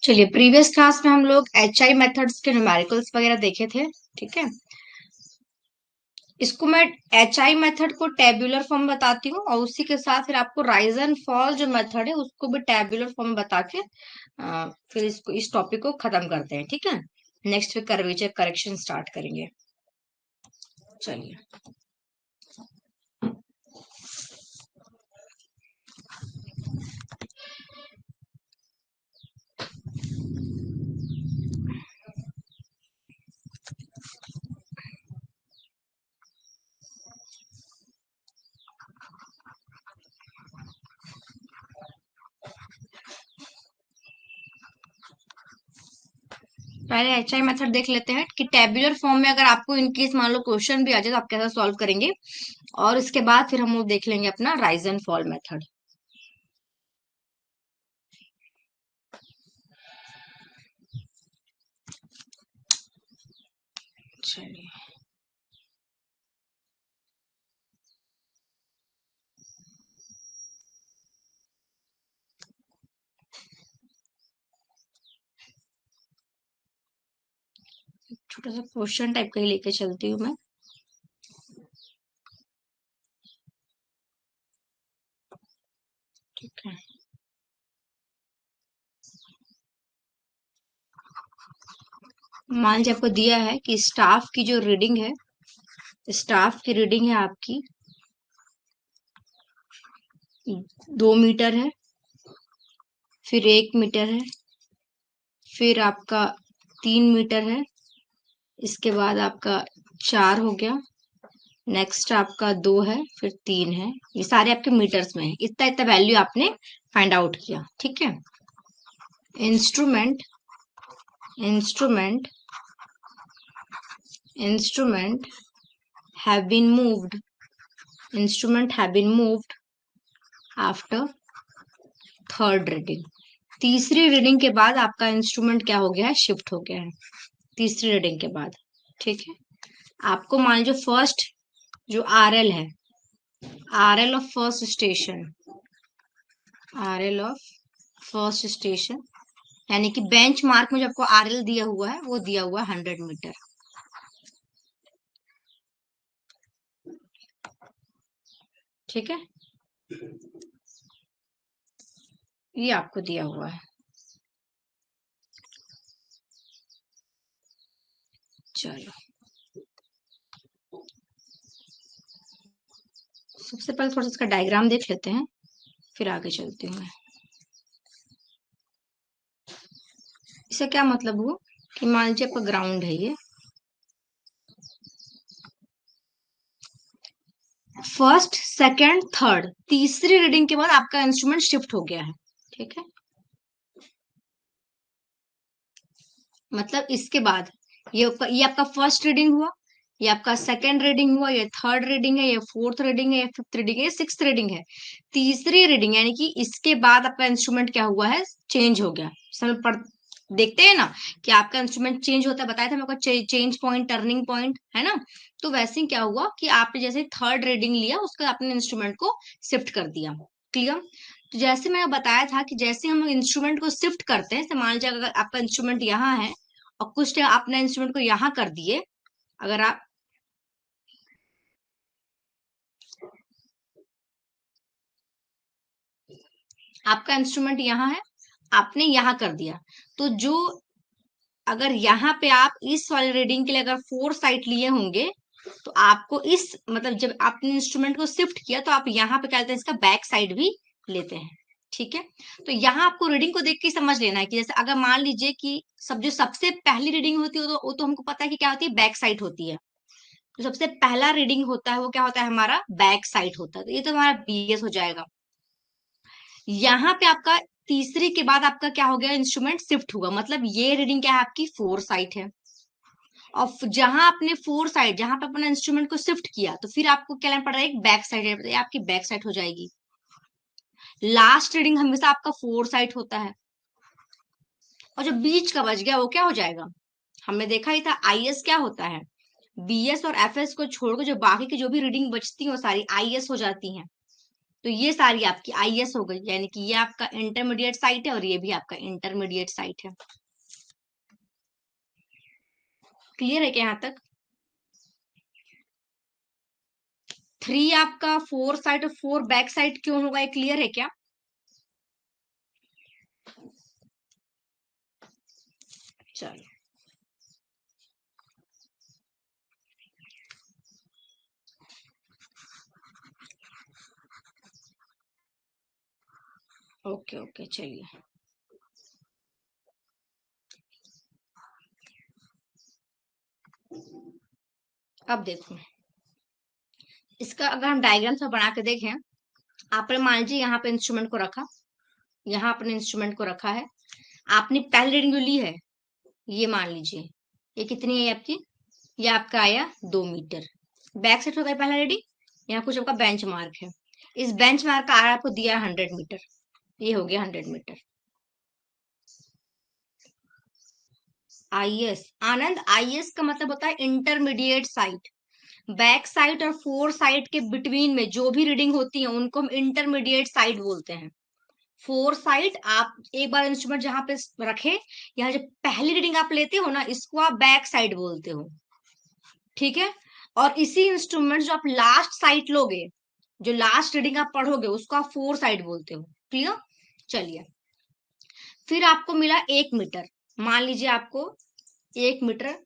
चलिए, previous class में हम लोग HI मेथड्स के न्यूमेरिकल्स वगैरह देखे थे। ठीक है, इसको मैं HI मेथड को टेबुलर फॉर्म बताती हूँ और उसी के साथ फिर आपको राइज एंड फॉल जो मेथड है उसको भी टेबुलर फॉर्म बता के फिर इसको इस टॉपिक को खत्म करते हैं। ठीक है, नेक्स्ट फिर कर्वेचर करेक्शन स्टार्ट करेंगे। चलिए, पहले HI मेथड देख लेते हैं कि टेबुलर फॉर्म में अगर आपको इनकेस मान लो क्वेश्चन भी आ जाए तो आप कैसे सॉल्व करेंगे, और इसके बाद फिर हम लोग देख लेंगे अपना राइज एंड फॉल मेथड। चलिए, छोटा सा क्वेश्चन टाइप का ही लेके चलती हूँ मैं। ठीक है, मान लीजिए आपको दिया है कि स्टाफ की जो रीडिंग है, स्टाफ की रीडिंग है आपकी 2 मीटर है, फिर 1 मीटर है, फिर आपका 3 मीटर है, इसके बाद आपका 4 हो गया, नेक्स्ट आपका 2 है, फिर 3 है। ये सारे आपके मीटर्स में है। इतना इतना वैल्यू आपने फाइंड आउट किया। ठीक है, instrument instrument instrument have been moved instrument have been moved after third reading. तीसरी रीडिंग के बाद आपका इंस्ट्रूमेंट क्या हो गया है, शिफ्ट हो गया है। तीसरी रीडिंग के बाद। ठीक है, आपको मान लीजिए फर्स्ट जो RL है, RL of first station, RL of first station यानी कि बेंच मार्क में जो आपको RL दिया हुआ है वो दिया हुआ है 100 मीटर। ठीक है, ये आपको दिया हुआ है। चलो, सबसे पहले थोड़ा सा इसका डायग्राम देख लेते हैं, फिर आगे चलती हूँ मैं। इससे क्या मतलब हुआ कि मान लीजिए आपका ग्राउंड है, ये फर्स्ट सेकंड थर्ड तीसरी रीडिंग के बाद आपका इंस्ट्रूमेंट शिफ्ट हो गया है। ठीक है, मतलब इसके बाद ये आपका फर्स्ट रीडिंग हुआ, ये आपका सेकंड रीडिंग हुआ, ये थर्ड रीडिंग है, ये फोर्थ रीडिंग है, ये फिफ्थ रीडिंग है, ये सिक्स्थ रीडिंग है। तीसरी रीडिंग यानी कि इसके बाद आपका इंस्ट्रूमेंट क्या हुआ है, चेंज हो गया। समय पढ़ देखते हैं ना कि आपका इंस्ट्रूमेंट चेंज होता है, बताया था मेरे को चेंज पॉइंट, टर्निंग पॉइंट है ना। तो वैसे ही क्या हुआ कि आपने जैसे थर्ड रीडिंग लिया उसका आपने इंस्ट्रूमेंट को शिफ्ट कर दिया। क्लियर। तो जैसे मैं बताया था कि जैसे हम इंस्ट्रूमेंट को शिफ्ट करते हैं, मान लीजिए अगर आपका इंस्ट्रूमेंट यहाँ है और कुछ टाइम आपने इंस्ट्रूमेंट को यहाँ कर दिए, अगर आप आपका इंस्ट्रूमेंट यहाँ है, आपने यहाँ कर दिया, तो जो अगर यहाँ पे आप इस वाले रीडिंग के लिए अगर 4 साइड लिए होंगे तो आपको इस मतलब जब आपने इंस्ट्रूमेंट को शिफ्ट किया तो आप यहाँ पे क्या लेते हैं, इसका बैक साइड भी लेते हैं। ठीक है, तो यहाँ आपको रीडिंग को देख के समझ लेना है कि जैसे अगर मान लीजिए कि सब जो सबसे पहली रीडिंग होती है वो तो हमको पता है कि क्या होती है, बैक साइड होती है। तो सबसे पहला रीडिंग होता है वो क्या होता है, हमारा बैक साइड होता है, तो ये तो हमारा BS हो जाएगा। यहाँ पे आपका तीसरी के बाद आपका क्या हो गया, इंस्ट्रूमेंट शिफ्ट हुआ, मतलब ये रीडिंग क्या है, आपकी 4 साइड है। और जहां आपने 4 साइड जहां पे अपना इंस्ट्रूमेंट को शिफ्ट किया तो फिर आपको क्या लेना पड़ रहा है, एक बैक साइड है, तो ये आपकी बैक साइड हो जाएगी। लास्ट रीडिंग हमेशा आपका 4 साइड होता है, और जो बीच का बच गया वो क्या हो जाएगा, हमने देखा ही था IS क्या होता है, BS और FS को छोड़कर जो बाकी की जो भी रीडिंग बचती है वो सारी IS हो जाती हैं। तो ये सारी आपकी आईएस हो गई, यानी कि ये आपका इंटरमीडिएट साइट है और ये भी आपका इंटरमीडिएट साइट है। क्लियर है क्या यहाँ तक? 3 आपका 4 साइड और 4 बैक साइड क्यों होगा, ये क्लियर है क्या? चलो, ओके ओके, चलिए अब देखो, इसका अगर हम डायग्राम से बना के देखें, आपने मान लीजिए यहाँ पे इंस्ट्रूमेंट को रखा, यहाँ अपने इंस्ट्रूमेंट को रखा है, आपने पहली रीडिंग जो ली है, ये मान लीजिए, ये कितनी है आपकी, ये आपका आया 2 मीटर। बैक साइड हो गया पहला रीडिंग, यहाँ कुछ आपका बेंच मार्क है, इस बेंच मार्क का आर आपको दिया 100 मीटर, ये हो गया 100 मीटर। आईएस आनंद, आईएस का मतलब होता है इंटरमीडिएट साइट। बैक साइड और फोर साइड के बिटवीन में जो भी रीडिंग होती है उनको हम इंटरमीडिएट साइड बोलते हैं। फोर साइड आप एक बार इंस्ट्रूमेंट जहां पे रखे, यहाँ जो पहली रीडिंग आप लेते हो ना, इसको आप बैक साइड बोलते हो, ठीक है। और इसी इंस्ट्रूमेंट जो आप लास्ट साइड लोगे, जो लास्ट रीडिंग आप पढ़ोगे, उसको आप फोर साइड बोलते हो। क्लियर? चलिए, फिर आपको मिला 1 मीटर, मान लीजिए आपको 1 मीटर।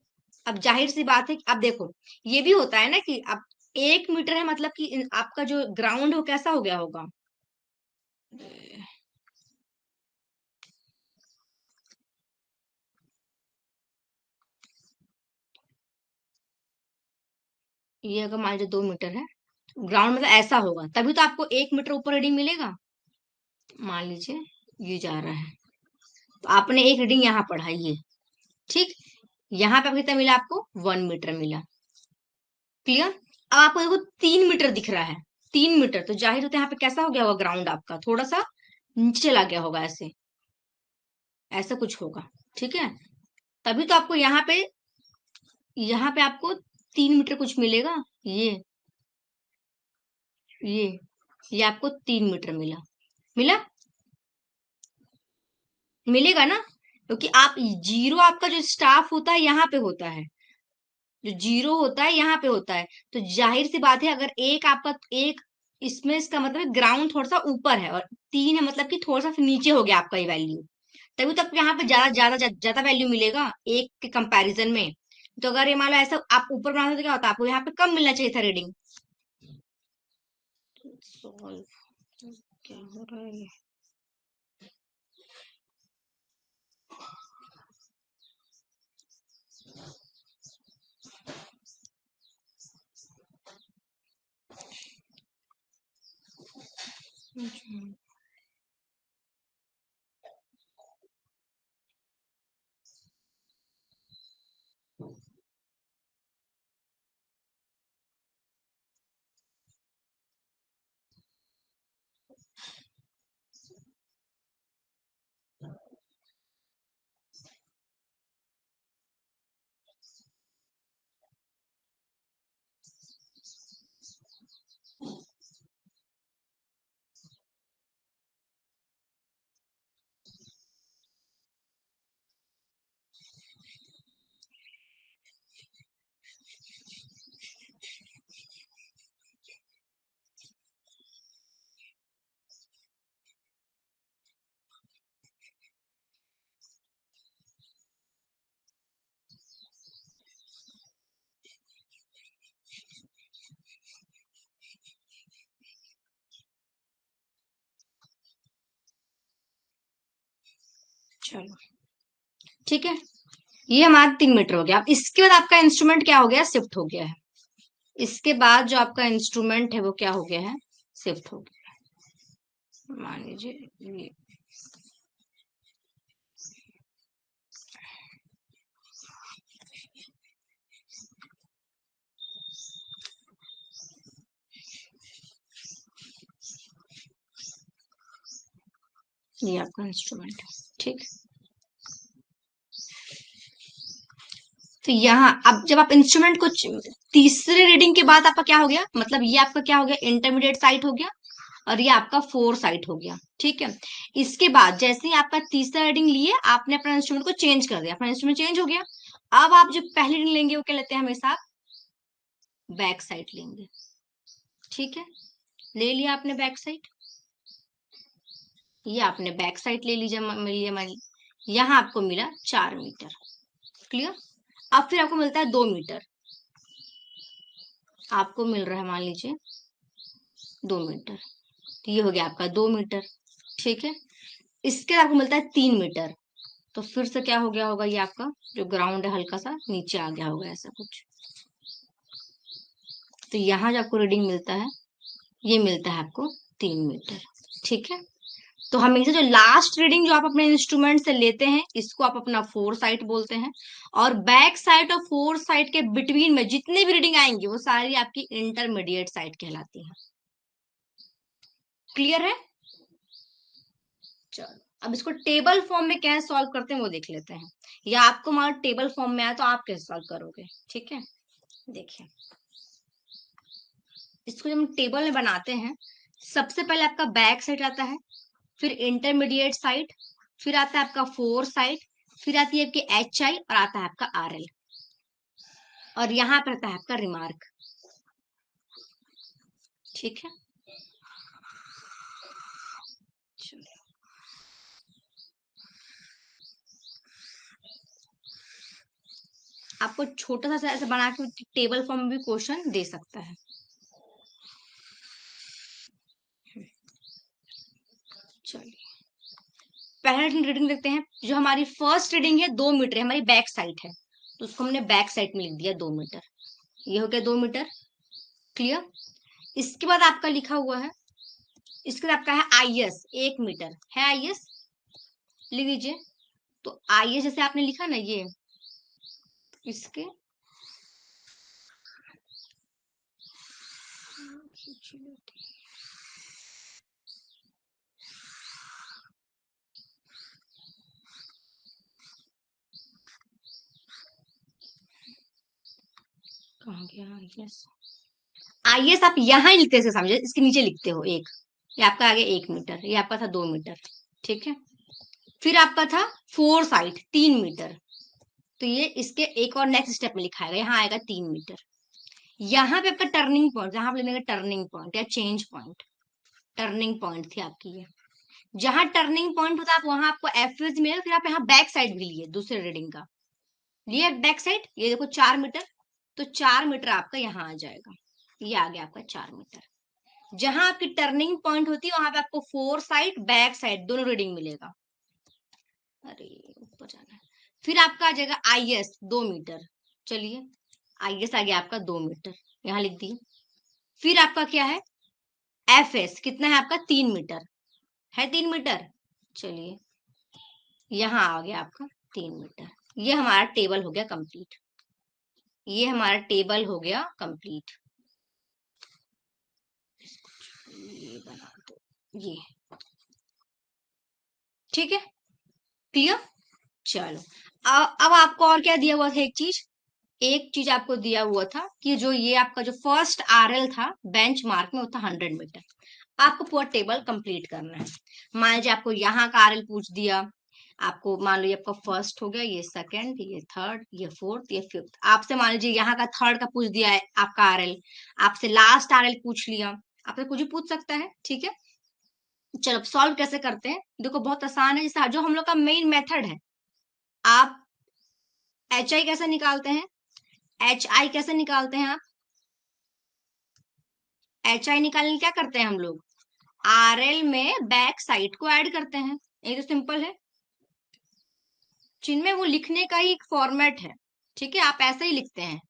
अब जाहिर सी बात है कि अब देखो, ये भी होता है ना कि अब 1 मीटर है, मतलब कि आपका जो ग्राउंड हो कैसा हो गया होगा, ये अगर मान लीजिए 2 मीटर है, ग्राउंड मतलब ऐसा होगा, तभी तो आपको 1 मीटर ऊपर रीडिंग मिलेगा। मान लीजिए ये जा रहा है, तो आपने एक रीडिंग यहाँ पढ़ा ये, ठीक, यहाँ पे कितना मिला आपको, 1 मीटर मिला। क्लियर? अब आपको देखो 3 मीटर दिख रहा है, 3 मीटर, तो जाहिर होता है यहाँ पे कैसा हो गया होगा, ग्राउंड आपका थोड़ा सा नीचे चला गया होगा, ऐसे ऐसा कुछ होगा, ठीक है। तभी तो आपको यहाँ पे आपको 3 मीटर कुछ मिलेगा, ये ये ये आपको 3 मीटर मिला, मिला, मिलेगा ना, क्योंकि आप जीरो, आपका जो स्टाफ होता है यहाँ पे होता है, जो जीरो होता है यहाँ पे होता है, तो जाहिर सी बात है, अगर एक आपका एक, इसमें इसका मतलब ग्राउंड थोड़ा सा ऊपर है और 3 है, मतलब कि थोड़ा सा नीचे हो गया आपका ये वैल्यू, तभी तो आपको यहाँ पे ज्यादा ज्यादा ज्यादा वैल्यू मिलेगा एक के कंपैरिजन में। तो अगर ये मान लो ऐसा आप ऊपर बनाते तो क्या होता, आपको यहाँ पे कम मिलना चाहिए था रीडिंग। सॉल्व, क्या हो रहा है? चलो, ठीक है, ये हमारा 3 मीटर हो गया। अब इसके बाद आपका इंस्ट्रूमेंट क्या हो गया, शिफ्ट हो गया है। इसके बाद जो आपका इंस्ट्रूमेंट है वो क्या हो गया है, शिफ्ट हो गया है। मान लीजिए ये आपका इंस्ट्रूमेंट है, ठीक। तो यहाँ अब जब आप इंस्ट्रूमेंट को तीसरे रीडिंग के बाद आपका क्या हो गया, मतलब ये आपका क्या हो गया, इंटरमीडिएट साइट हो गया, और ये आपका 4 साइट हो गया। ठीक है, इसके बाद जैसे ही आपका तीसरा रीडिंग लिए, आपने अपना इंस्ट्रूमेंट को चेंज कर दिया, अपना इंस्ट्रूमेंट चेंज हो गया। अब आप जो पहली रीडिंग लेंगे वो क्या लेते हैं, हमेशा बैक साइड लेंगे। ठीक है, ले लिया आपने बैक साइड, ये आपने बैक साइड ले लीजिए, मिल लिया, यहाँ आपको मिला 4 मीटर। क्लियर। अब फिर आपको मिलता है 2 मीटर, आपको मिल रहा है मान लीजिए 2 मीटर, तो ये हो गया आपका 2 मीटर। ठीक है, इसके बाद आपको मिलता है 3 मीटर, तो फिर से क्या हो गया होगा, ये आपका जो ग्राउंड है हल्का सा नीचे आ गया होगा ऐसा कुछ। तो यहाँ जो आपको रीडिंग मिलता है, ये मिलता है आपको 3 मीटर। ठीक है, तो हमेशा जो लास्ट रीडिंग जो आप अपने इंस्ट्रूमेंट से लेते हैं, इसको आप अपना 4 साइट बोलते हैं, और बैक साइट और 4 साइट के बिटवीन में जितनी भी रीडिंग आएंगी वो सारी आपकी इंटरमीडिएट साइट कहलाती है। क्लियर है। चलो, अब इसको टेबल फॉर्म में कैसे सॉल्व करते हैं वो देख लेते हैं, या आपको मान टेबल फॉर्म में आया तो आप कैसे सॉल्व करोगे। ठीक है, देखिए, इसको जब हम टेबल में बनाते हैं, सबसे पहले आपका बैक साइड आता है, फिर इंटरमीडिएट साइड, फिर आता है आपका 4 साइड, फिर आती है आपकी HI, और आता है आपका RL, और यहाँ पर आता है आपका रिमार्क। ठीक है, आपको छोटा सा ऐसा बना के टेबल फॉर्म में भी क्वेश्चन दे सकता है। चलिए, पहला रीडिंग देखते हैं। जो हमारी फर्स्ट रीडिंग है 2 मीटर है, हमारी बैक साइड है, तो उसको हमने बैक साइड में लिख दिया 2 मीटर, ये हो गया 2 मीटर। क्लियर। इसके बाद आपका लिखा हुआ है, इसके बाद आपका है IS 1 मीटर है, IS लिख लीजिए। तो IS जैसे आपने लिखा ना, ये इसके कहाँ गया IS, IS आप यहाँ ही लिखते हैं, समझे, इसके नीचे लिखते हो एक, ये आपका आगे 1 मीटर, ये आपका था 2 मीटर। ठीक है, फिर आपका था 4 साइड 3 मीटर, तो ये इसके एक और नेक्स्ट स्टेप में लिखाएगा, यहाँ आएगा 3 मीटर। यहाँ पे आपका टर्निंग पॉइंट, जहां आप लेंगे टर्निंग पॉइंट या चेंज पॉइंट, टर्निंग पॉइंट थी आपकी ये, जहां टर्निंग पॉइंट होता है वहां आपको FS मिलेगा। फिर आप यहाँ बैक साइड भी लिए, दूसरे रीडिंग का लिए बैक साइड, ये देखो 4 मीटर, तो 4 मीटर आपका यहाँ आ जाएगा, ये आ गया आपका 4 मीटर। जहां आपकी टर्निंग पॉइंट होती है वहां पे आपको 4 साइड बैक साइड दोनों रीडिंग मिलेगा। अरे ऊपर जाना है। फिर आपका आ जाएगा IS 2 मीटर, चलिए IS आ गया आपका 2 मीटर, यहाँ लिख दिए। फिर आपका क्या है, FS कितना है आपका 3 मीटर है, 3 मीटर, चलिए यहाँ आ गया आपका 3 मीटर। ये हमारा टेबल हो गया कंप्लीट, ये हमारा टेबल हो गया कंप्लीट। ये बना दो, ये ठीक है, क्लियर। चलो, अब आपको और क्या दिया हुआ था, एक चीज आपको दिया हुआ था कि जो ये आपका जो फर्स्ट RL था बेंच मार्क में वो था 100 मीटर। आपको पूरा टेबल कंप्लीट करना है। मान लीजिए आपको यहाँ का RL पूछ दिया, आपको मान लो ये आपका फर्स्ट हो गया, ये सेकंड, ये थर्ड, ये फोर्थ, ये फिफ्थ, आपसे मान लीजिए यहाँ का थर्ड का पूछ दिया है आपका RL, आपसे लास्ट RL पूछ लिया, आपसे कुछ भी पूछ सकता है। ठीक है, चलो सॉल्व कैसे करते हैं, देखो बहुत आसान है। जैसे जो हम लोग का मेन मेथड है, आप HI कैसे निकालते हैं, HI कैसे निकालते हैं आप, HI निकालने के लिए क्या करते हैं हम लोग, RL में बैक साइड को ऐड करते हैं, ये तो सिंपल है। जिनमें वो लिखने का ही एक फॉर्मेट है। ठीक है, आप ऐसे ही लिखते हैं,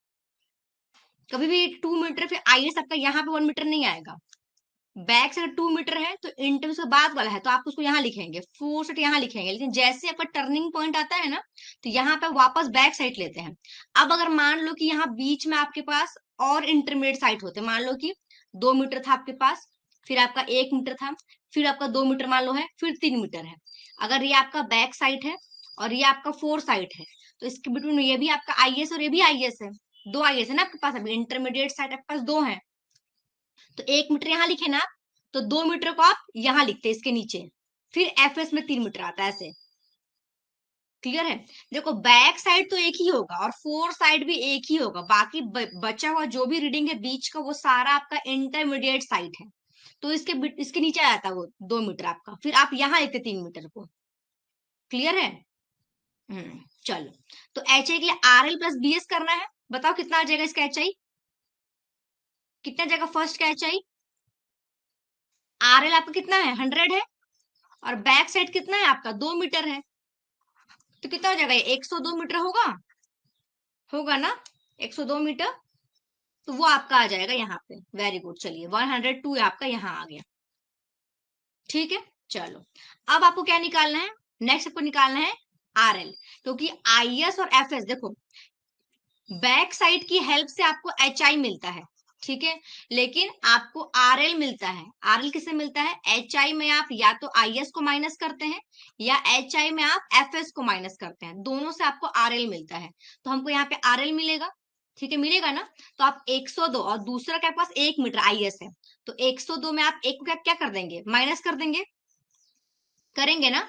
कभी भी 2 मीटर फिर IS आपका यहाँ पे 1 मीटर नहीं आएगा। बैक से 2 मीटर है तो इंटर उसके बाद वाला है तो आप उसको यहाँ लिखेंगे, 4 से यहाँ लिखेंगे, लेकिन जैसे आपका टर्निंग पॉइंट आता है ना, तो यहाँ पे वापस बैक साइड लेते हैं। अब अगर मान लो कि यहाँ बीच में आपके पास और इंटरमीडिएट साइड होते, मान लो कि 2 मीटर था आपके पास, फिर आपका 1 मीटर था, फिर आपका 2 मीटर मान लो है, फिर 3 मीटर है। अगर ये आपका बैक साइड है और ये आपका 4 साइड है, तो इसके बिटवीन ये भी आपका IS और ये भी IS है, 2 IS है ना आपके पास, अभी इंटरमीडिएट साइड आपके पास 2 है, तो 1 मीटर यहाँ लिखे ना, तो 2 मीटर को आप यहाँ लिखते हैं इसके नीचे, फिर एफएस में 3 मीटर आता है ऐसे। क्लियर है? देखो बैक साइड तो एक ही होगा और फोर साइड भी एक ही होगा, बाकी बचा हुआ जो भी रीडिंग है बीच का वो सारा आपका इंटरमीडिएट साइड है। तो इसके नीचे आ जाता है वो 2 मीटर आपका, फिर आप यहाँ लिखते 3 मीटर को। क्लियर है? चलो, तो एच आई के लिए R L plus B S करना है। बताओ कितना आ जाएगा इसका एच आई, कितना जाएगा फर्स्ट का एच आई? आर एल आपका कितना है, 100 है, और बैक साइड कितना है आपका, 2 मीटर है, तो कितना हो जाएगा, 102 मीटर होगा, होगा ना, 102 मीटर। तो वो आपका आ जाएगा यहाँ पे। वेरी गुड, चलिए 102 आपका यहाँ आ गया। ठीक है, चलो अब आपको क्या निकालना है, नेक्स्ट आपको निकालना है आर एल, क्योंकि आई एस और एफ एस देखो बैक साइड की हेल्प से आपको एच आई मिलता है, ठीक है, लेकिन आपको आर एल मिलता है। आर एल किससे मिलता है, एच आई में आप या तो आई एस को माइनस करते हैं या एच आई में आप एफ एस को माइनस करते हैं, दोनों से आपको आर एल मिलता है। तो हमको यहाँ पे आर एल मिलेगा, ठीक है, मिलेगा ना। तो आप 102 और दूसरा के पास 1 मीटर आई एस है, तो 102 में आप एक को क्या कर देंगे, माइनस कर देंगे, करेंगे ना।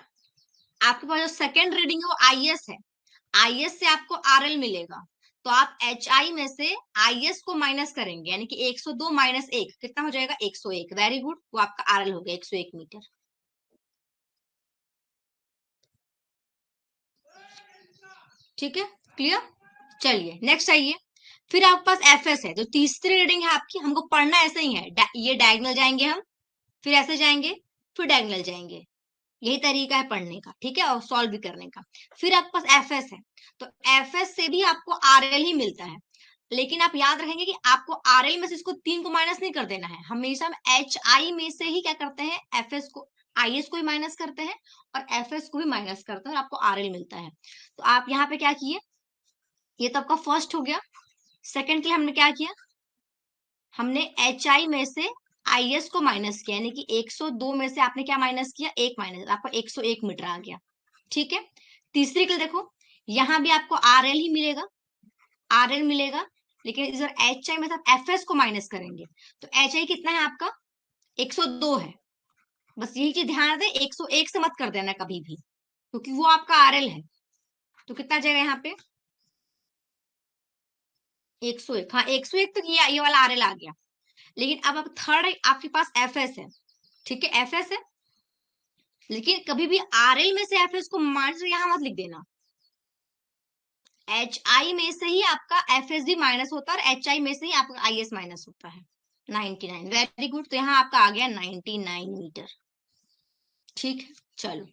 आपके पास जो सेकेंड रीडिंग है वो आई एस है, आई एस से आपको आर एल मिलेगा, तो आप एच आई में से आई एस को माइनस करेंगे, यानी कि 102 माइनस 1 कितना हो जाएगा, 101। वेरी गुड, वो आपका आर एल हो गया 101 मीटर। ठीक है, क्लियर। चलिए नेक्स्ट आइए, फिर आपके पास एफ एस है, जो तीसरी रीडिंग है आपकी, हमको पढ़ना ऐसे ही है, ये डायगोनल जाएंगे हम, फिर ऐसे जाएंगे, फिर डायगोनल जाएंगे, यही तरीका है पढ़ने का, ठीक है, और सॉल्व भी करने का। फिर आपके पास एफ एस है, तो एफ एस से भी आपको आर एल ही मिलता है, लेकिन आप याद रखेंगे कि आपको आर एल में से इसको 3 को माइनस नहीं कर देना है, हमेशा हम एच आई में से ही क्या करते हैं, एफ एस को, आई एस को ही माइनस करते हैं और एफ एस को भी माइनस करते हैं और आपको आर एल मिलता है। तो आप यहाँ पे क्या किए, ये तो आपका फर्स्ट हो गया। सेकंड के लिए हमने क्या किया, हमने एच आई में से आई एस को माइनस किया, यानी कि 102 में से आपने क्या माइनस किया, एक माइनस, आपको 101 मीटर आ गया। ठीक है, तीसरी के लिए देखो, यहाँ भी आपको आर एल ही मिलेगा, आर एल मिलेगा, लेकिन इधर एच आई में से एफ एस को माइनस करेंगे, तो एच आई कितना है आपका, 102 है। बस यही चीज ध्यान दें, 101 से मत कर देना कभी भी, क्योंकि वो आपका आर एल है। तो कितना जाएगा यहाँ पे, 101, हाँ 101, तो ये वाला आर एल आ गया। लेकिन अब थर्ड आपके पास एफ एस है, ठीक है, एफ एस है, लेकिन कभी भी आर एल में से एफ एस को माइनस यहां मत लिख देना, एच आई में से ही आपका एफ एस भी माइनस होता है और एच आई में से ही आपका आई एस माइनस होता है। 99, वेरी गुड, तो यहाँ आपका आ गया 99 मीटर। ठीक है, चलो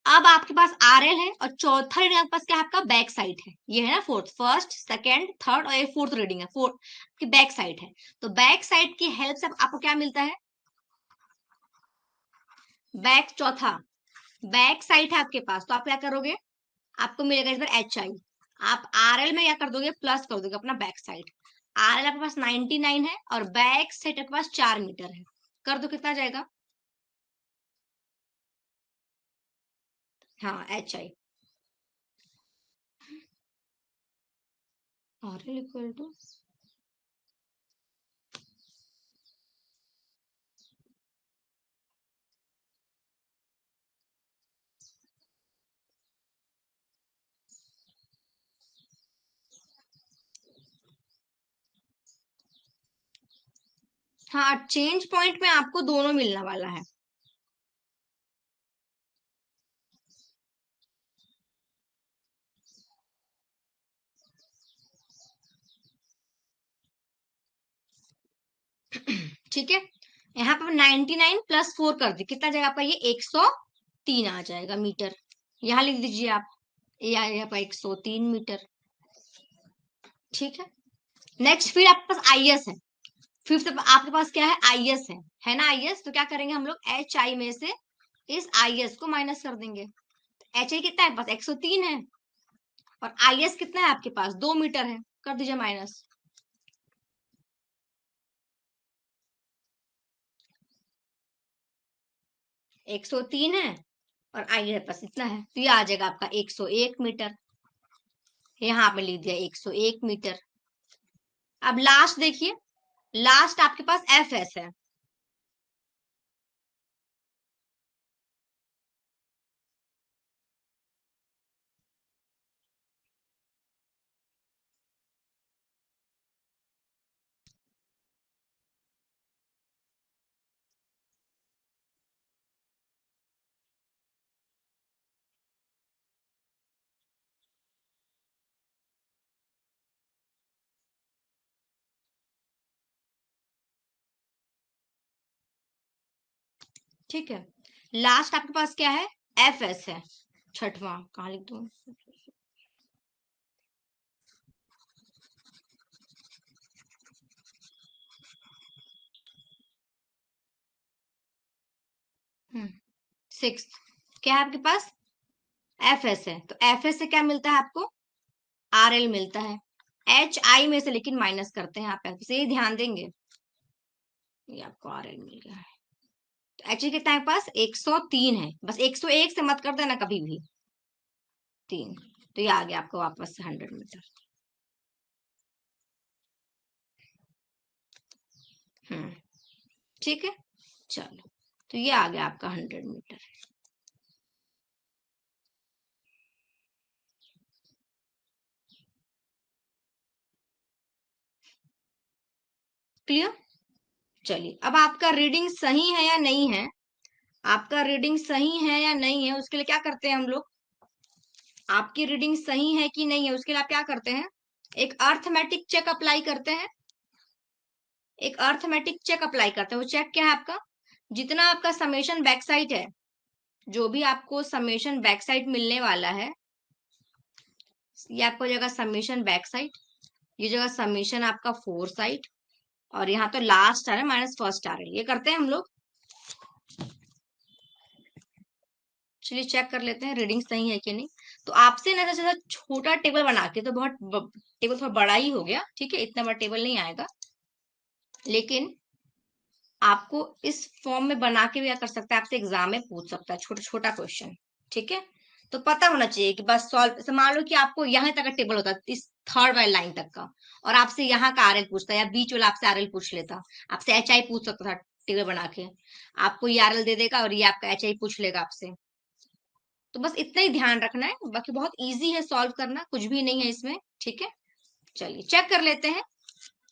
अब आपके पास आर एल है और चौथा रीडिंग आपके पास क्या है, आपका बैक साइड है, ये है ना फोर्थ, फर्स्ट सेकेंड थर्ड और ये फोर्थ रीडिंग है, फोर्थ की बैक साइड है। तो बैक साइड की हेल्प से आपको क्या मिलता है, बैक चौथा बैक साइड है आपके पास, तो आप क्या करोगे, आपको मिलेगा इस बार एच आई, आप आर एल में क्या कर दोगे, प्लस कर दोगे अपना बैक साइड। आर एल आपके पास 99 है और बैक साइड आपके पास 4 मीटर है, कर दो, कितना जाएगा, हाँ H I, R L equal to, हाँ चेंज पॉइंट में आपको दोनों मिलने वाला है। ठीक है, यहाँ पर 99 प्लस 4 कर दी, कितना जाएगा आपका, ये 103 आ जाएगा मीटर, यहाँ लिख दीजिए आप, यहाँ पर 103 मीटर। ठीक है, नेक्स्ट फिर आपके पास आई एस है, फिफ्थ आपके पास क्या है, आई एस है ना, आई एस, तो क्या करेंगे हम लोग, एच आई में से इस आई एस को माइनस कर देंगे। एच आई कितना है पास, 103 है, और आई एस कितना है आपके पास, 2 मीटर है, कर दीजिए माइनस। 103 है और आई एस पास इतना है, तो ये आ जाएगा आपका 101 मीटर, यहाँ पे लिख दिया 101 मीटर। अब लास्ट देखिए, लास्ट आपके पास एफ एस है, ठीक है। लास्ट आपके पास क्या है, एफ एस है, छठवां कहाँ लिख दूं, सिक्स, क्या है आपके पास, एफ एस है, तो एफ एस से क्या मिलता है आपको, आर एल मिलता है। एच आई में से लेकिन माइनस करते हैं आप, से ये ध्यान देंगे, ये आपको आर एल मिल गया है। तो एच कितना है पास, 103 है, बस 101 से मत कर देना कभी भी, 3, तो ये आ गया आपको वापस से 100 मीटर। हम्म, ठीक है, चलो, तो ये आ गया आपका 100 मीटर। क्लियर। चलिए, अब आपका रीडिंग सही है या नहीं है, आपका रीडिंग सही है या नहीं है, उसके लिए क्या करते हैं हम लोग, आपकी रीडिंग सही है कि नहीं है उसके लिए आप क्या करते हैं, एक अर्थमेटिक चेक अप्लाई करते हैं, एक अर्थमेटिक चेक अप्लाई करते हैं। वो चेक क्या है आपका, जितना आपका समेशन बैक साइड है, जो भी आपको समेशन बैक साइड मिलने वाला है, ये आपको जगह समेशन बैक साइड, ये जगह समेशन आपका फोर साइड, और यहाँ तो लास्ट आ रहा है माइनस फर्स्ट आ रहा है, ये करते हैं हम लोग। चलिए चेक कर लेते हैं रीडिंग सही है कि नहीं। तो आपसे ना जैसे छोटा टेबल बना के, तो बहुत टेबल थोड़ा बड़ा ही हो गया, ठीक है, इतना बड़ा टेबल नहीं आएगा, लेकिन आपको इस फॉर्म में बना के भी क्या कर सकता है, आपसे एग्जाम में पूछ सकता है छोटा छोटा क्वेश्चन, ठीक है। तो पता होना चाहिए कि बस सॉल्व, मान लो कि आपको यहाँ तक का टेबल होता है, इस थर्ड वाली लाइन तक का, और आपसे यहाँ का आरएल पूछता है, या बीच वाला आपसे आरएल पूछ लेता, आपसे एच आई पूछ सकता था टेबल बना के, आपको ये आरएल दे देगा और ये आपका एच आई पूछ लेगा आपसे। तो बस इतना ही ध्यान रखना है, बाकी बहुत इजी है सॉल्व करना, कुछ भी नहीं है इसमें, ठीक है। चलिए चेक कर लेते हैं,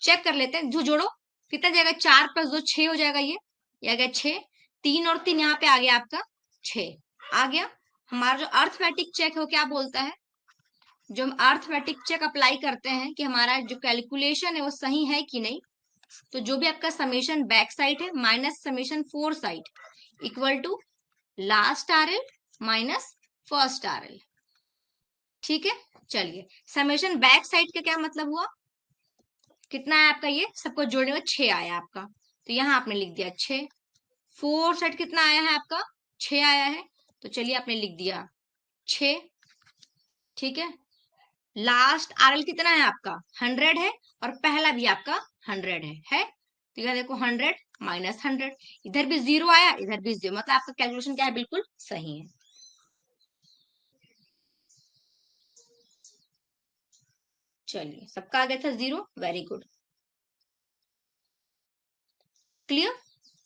चेक कर लेते हैं, जो जोड़ो कितना जाएगा, 4 + 2 6 हो जाएगा, ये आ गया 6, 3 और 3 यहाँ पे आ गया आपका 6 आ गया। हमारा जो अर्थमेटिक चेक है वो क्या बोलता है, जो हम अर्थमेटिक चेक अप्लाई करते हैं कि हमारा जो कैलकुलेशन है वो सही है कि नहीं, तो जो भी आपका समेशन बैक साइड है minus summation fore side equal to last RL minus first RL, ठीक है। चलिए, समेशन बैक साइड का क्या मतलब हुआ, कितना है आपका, ये सबको जोड़ने में 6 आया आपका, तो यहाँ आपने लिख दिया 6। फोर साइड कितना आया है आपका, 6 आया है, तो चलिए आपने लिख दिया 6, ठीक है। लास्ट आरएल कितना है आपका, 100 है, और पहला भी आपका 100 है, तो यह देखो 100 माइनस 100, इधर भी 0 आया, इधर भी 0, मतलब आपका कैलकुलेशन क्या है, बिल्कुल सही है। चलिए, सबका आ गया था 0, वेरी गुड, क्लियर।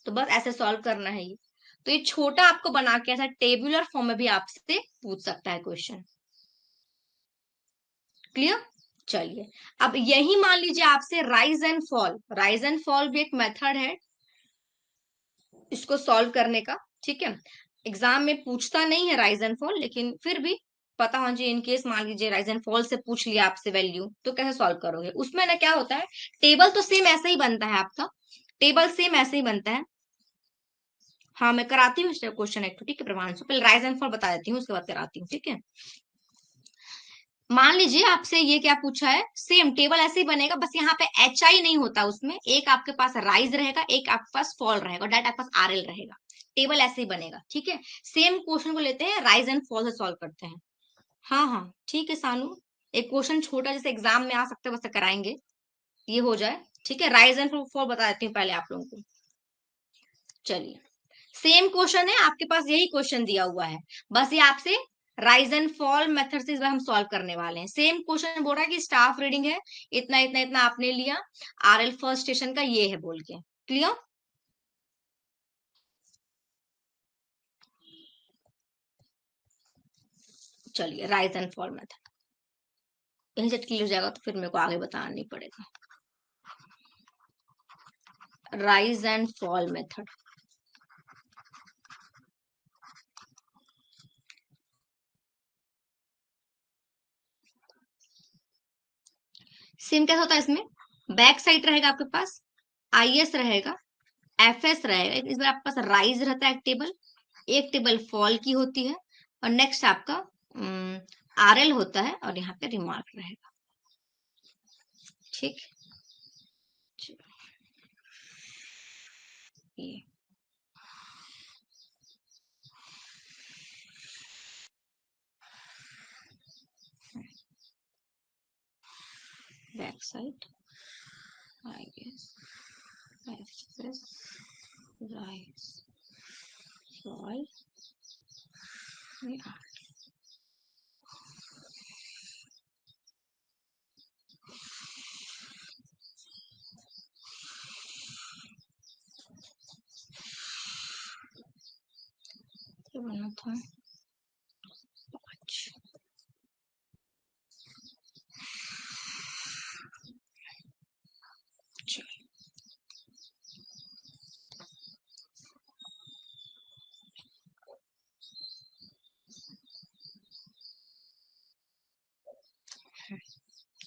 तो बस ऐसे सॉल्व करना है ये, तो ये छोटा आपको बना के ऐसा टेबुलर फॉर्म में भी आपसे पूछ सकता है क्वेश्चन, क्लियर। चलिए, अब यही मान लीजिए आपसे rise and fall, rise and fall भी एक मेथड है इसको सॉल्व करने का, ठीक है। एग्जाम में पूछता नहीं है राइज एंड फॉल, लेकिन फिर भी पता होना चाहिए, इन केस मान लीजिए राइज एंड फॉल से पूछ लिया आपसे वैल्यू, तो कैसे सॉल्व करोगे, उसमें ना क्या होता है, टेबल तो सेम ऐसा ही बनता है आपका, टेबल सेम ऐसे ही बनता है। हाँ, मैं कराती हूँ क्वेश्चन एक, ठीक है प्रमांशु, पहले राइज एंड फॉल बता देती हूँ, उसके बाद कराती हूँ, ठीक है। मान लीजिए आपसे ये क्या पूछा है, सेम टेबल ऐसे ही बनेगा, बस यहाँ पे एच आई नहीं होता उसमें, एक आपके पास राइज रहेगा, एक आपके पास फॉल रहेगा, डायरेक्ट आपके पास आरएल रहेगा, टेबल ऐसे ही बनेगा, ठीक है। सेम क्वेश्चन को लेते हैं, राइज एंड फॉल से सॉल्व करते हैं। हाँ हाँ ठीक है सानू, एक क्वेश्चन छोटा जैसे एग्जाम में आ सकता है वैसे कराएंगे, ये हो जाए, ठीक है। राइज एंड फॉल बता देती हूँ पहले आप लोगों को। चलिए, सेम क्वेश्चन है आपके पास, यही क्वेश्चन दिया हुआ है, बस ये आपसे राइज एंड फॉल मेथड से इस बार हम सॉल्व करने वाले हैं। सेम क्वेश्चन बोल रहा है कि स्टाफ रीडिंग है, इतना इतना इतना आपने लिया, आरएल फर्स्ट स्टेशन का ये है बोल के, क्लियर। चलिए, राइज एंड फॉल मेथड यहीं से क्लियर हो जाएगा, तो फिर मेरे को आगे बताना नहीं पड़ेगा। Rise and fall method, same कैसा होता है इसमें, बैक साइड रहेगा आपके पास, आईएस रहेगा, एफएस रहेगा, इस बार आपके पास राइज रहता है एक टेबल फॉल की होती है, और नेक्स्ट आपका आरएल होता है, और यहाँ पे रिमार्क रहेगा। ठीक, ये back side, I guess FS rise fall, ये बना था 5।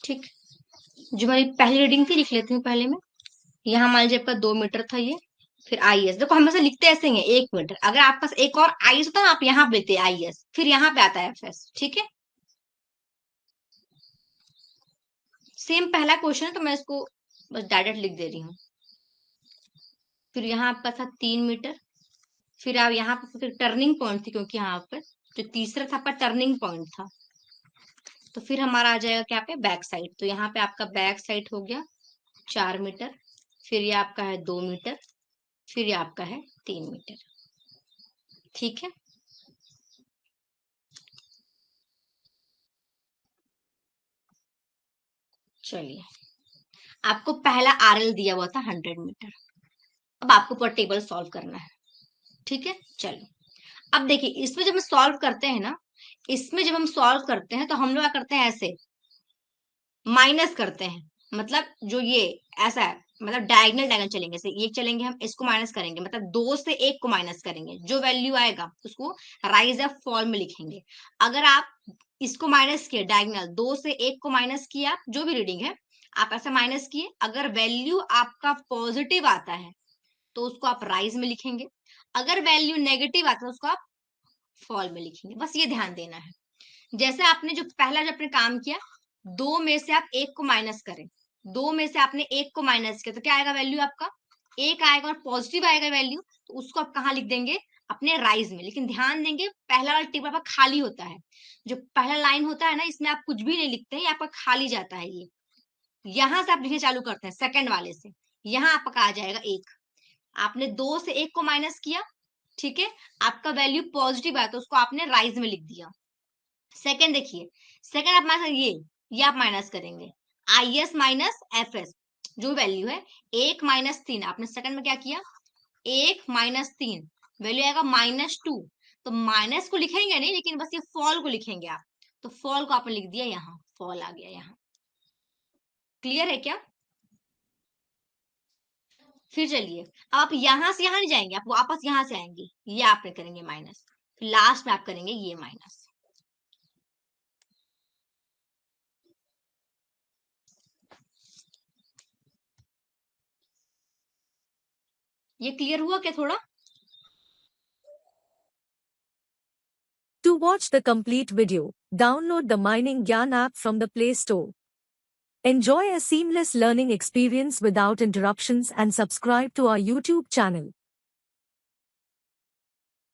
ठीक, जो हमारी पहली रीडिंग थी लिख लेती हूँ पहले में। यहाँ मान लीजिए आपका 2 मीटर था ये, फिर आई एस, देखो हम ऐसे लिखते ऐसे ही है 1 मीटर, अगर आपके पास एक और आई एस होता है ना, आप यहाँ पे लेते आई एस, फिर यहाँ पे आता है एफ एस। ठीक है, सेम पहला क्वेश्चन है, तो मैं इसको बस डायरेक्ट लिख दे रही हूँ। फिर यहाँ आपका था 3 मीटर, फिर आप यहाँ पे फिर टर्निंग पॉइंट थी, क्योंकि यहाँ पर जो तीसरा था आपका टर्निंग पॉइंट था, तो फिर हमारा आ जाएगा क्या पे बैक साइड, तो यहाँ पे आपका बैक साइड हो गया 4 मीटर, फिर ये आपका है 2 मीटर, फिर ये आपका है 3 मीटर। ठीक है, चलिए, आपको पहला आरएल दिया हुआ था 100 मीटर, अब आपको पूरा टेबल सॉल्व करना है। ठीक है, चलो अब देखिए, इसमें जब हम सॉल्व करते हैं ना, इसमें जब हम सॉल्व करते हैं तो हम लोग क्या करते हैं, ऐसे माइनस करते हैं, मतलब जो ये ऐसा है, मतलब डायगनल डायगनल चलेंगे, से ये चलेंगे, हम इसको माइनस करेंगे, मतलब 2 से 1 को माइनस करेंगे, जो वैल्यू आएगा उसको राइज या फॉल में लिखेंगे। अगर आप इसको माइनस किए, डायगनल 2 से 1 को माइनस किया, आप जो भी रीडिंग है आप ऐसा माइनस किए, अगर वैल्यू आपका पॉजिटिव आता है तो उसको आप राइज में लिखेंगे, अगर वैल्यू नेगेटिव आता है उसको आप फॉल में लिखेंगे। बस ये ध्यान देना है। जैसे आपने जो पहला जो आपने काम किया, 2 में से आप 1 को माइनस करें, 2 में से आपने 1 को माइनस किया, तो क्या आएगा वैल्यू आपका 1 आएगा, और पॉजिटिव आएगा वैल्यू, तो उसको आप कहाँ लिख देंगे, अपने राइज में। लेकिन ध्यान देंगे, पहला वाला टेबल आपका खाली होता है, जो पहला लाइन होता है ना, इसमें आप कुछ भी नहीं लिखते हैं, आपका खाली जाता है ये, यहां से आप लिखने चालू करते हैं सेकंड वाले से, यहाँ आपका आ जाएगा 1, आपने 2 से 1 को माइनस किया, ठीक है, आपका वैल्यू पॉजिटिव आया तो उसको आपने राइज में लिख दिया। सेकंड देखिए, सेकंड आप माइनस ये आप माइनस करेंगे, I S minus F S, जो वैल्यू है 1 - 3, आपने सेकंड में क्या किया, 1 - 3, वैल्यू आएगा -2, तो माइनस को लिखेंगे नहीं, लेकिन बस ये फॉल को लिखेंगे आप, तो फॉल को आपने लिख दिया यहाँ, फॉल आ गया यहाँ। क्लियर है क्या? फिर चलिए, अब आप यहां से यहां नहीं जाएंगे, आप वापस यहाँ से आएंगे, ये आपने करेंगे माइनस, फिर लास्ट में आप करेंगे ये माइनस। ये क्लियर हुआ क्या थोड़ा? To watch the complete video, download the Mining Gyan app from the Play Store. Enjoy a seamless learning experience without interruptions and subscribe to our YouTube channel.